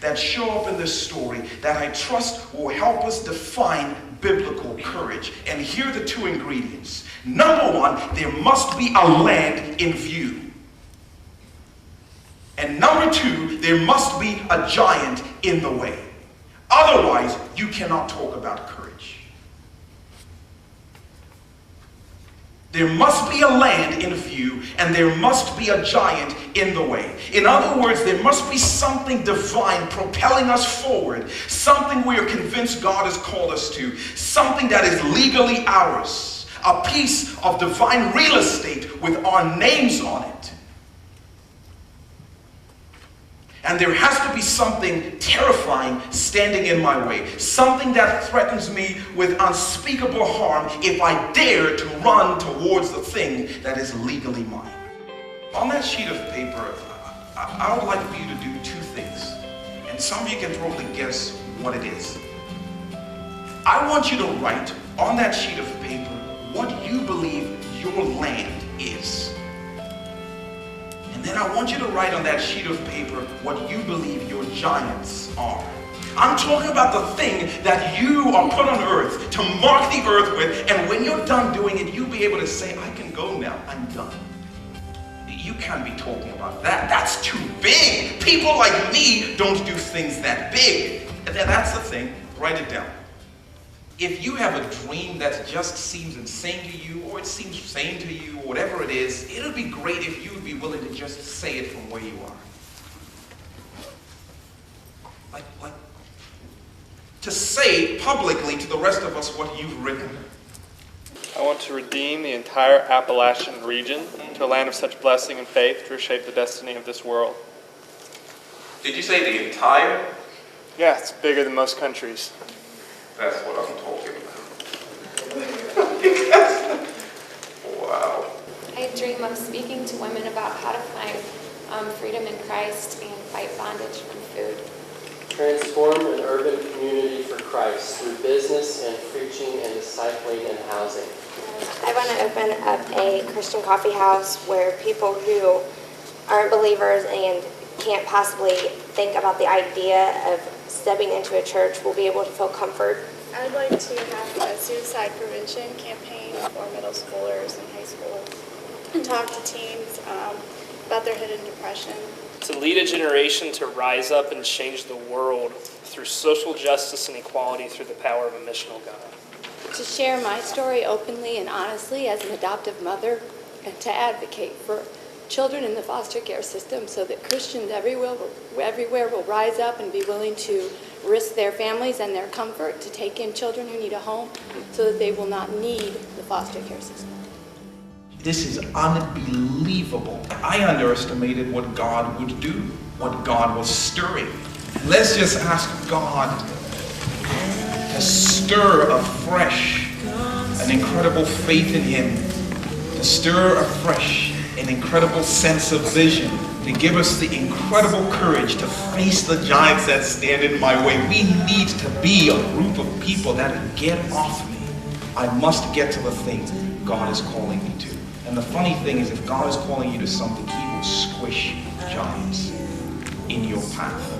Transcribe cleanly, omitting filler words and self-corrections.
that show up in this story that I trust will help us define biblical courage. And here are the two ingredients. Number one, there must be a land in view. And number two, there must be a giant in the way. Otherwise, you cannot talk about courage. There must be a land in view, and there must be a giant in the way. In other words, there must be something divine propelling us forward, something we are convinced God has called us to, something that is legally ours, a piece of divine real estate with our names on it. And there has to be something terrifying standing in my way, something that threatens me with unspeakable harm if I dare to run towards the thing that is legally mine. On that sheet of paper, I would like for you to do two things. And some of you can probably guess what it is. I want you to write on that sheet of paper what you believe your land is. And then I want you to write on that sheet of paper what you believe your giants are. I'm talking about the thing that you are put on earth to mark the earth with, and when you're done doing it, you'll be able to say, I can go now, I'm done. You can't be talking about that. That's too big. People like me don't do things that big. That's the thing. Write it down. If you have a dream that just seems insane to you, or it seems sane to you, or whatever it is, it would be great if you would be willing to just say it from where you are. Like to say publicly to the rest of us what you've written. I want to redeem the entire Appalachian region to a land of such blessing and faith to reshape the destiny of this world. Did you say the entire? Yeah, it's bigger than most countries. That's what I'm talking about. Wow. I dream of speaking to women about how to find freedom in Christ and fight bondage from food. Transform an urban community for Christ through business and preaching and discipling and housing. I want to open up a Christian coffee house where people who aren't believers and can't possibly think about the idea of stepping into a church will be able to feel comfort. I would like to have a suicide prevention campaign for middle schoolers and high school and talk to teens about their hidden depression. To lead a generation to rise up and change the world through social justice and equality through the power of a missional God. To share my story openly and honestly as an adoptive mother, and to advocate for children in the foster care system so that Christians everywhere will rise up and be willing to risk their families and their comfort to take in children who need a home so that they will not need the foster care system. This is unbelievable. I underestimated what God would do, what God was stirring. Let's just ask God to stir afresh an incredible faith in Him, to stir afresh an incredible sense of vision, to give us the incredible courage to face the giants that stand in my way. We need to be a group of people that get off me. I must get to the thing God is calling me to. And the funny thing is, if God is calling you to something, He will squish giants in your path.